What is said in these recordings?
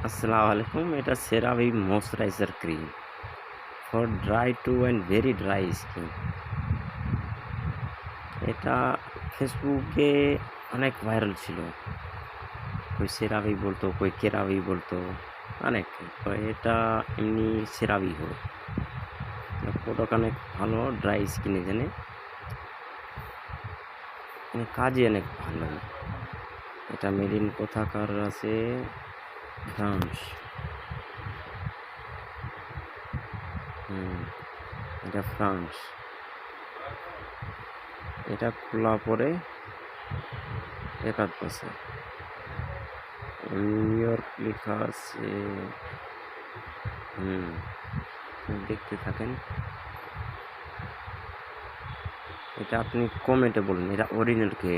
আসসালামু আলাইকুম। এটা সেরাভি moisturiser cream for dry two and very dry skin. এটা ফেসবুকে অনেক ভাইরাল ছিল। কই সেরাভি বলতো, কই কেরাভি বলতো, অনেক। তো এটা এমনি সেরাভি হয়। প্রোডাক্ট অনেক ভালো ড্রাই স্কিনের জন্যে। কাজে অনেক ভালো। এটা মেড ইন কোথাকার আছে? ফ্রান্স। এটা ফ্রান্স। এটা খোলা পরে 1 বছর। নিউ ইয়র্ক লেখা আছে। দেখতে থাকেন। এটা আপনি কমেন্টে বলুন এটা অরিজিনাল কে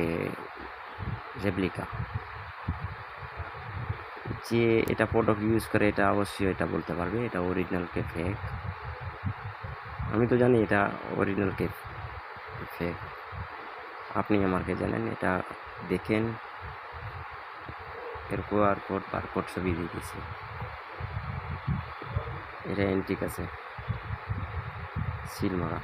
রেপ্লিকা। যে এটা প্রোডাক্ট ইউজ করে এটা অবশ্যই এটা বলতে পারবে এটা অরিজিনাল কে ফেক। আমি তো জানি এটা অরিজিনাল কে ফেক, আপনি আমাকে জানেন। এটা দেখেন, এর কোড বারকোড ছবি দিয়ে দিয়েছে। এটা অ্যান্টিক আছে, সিল মারা।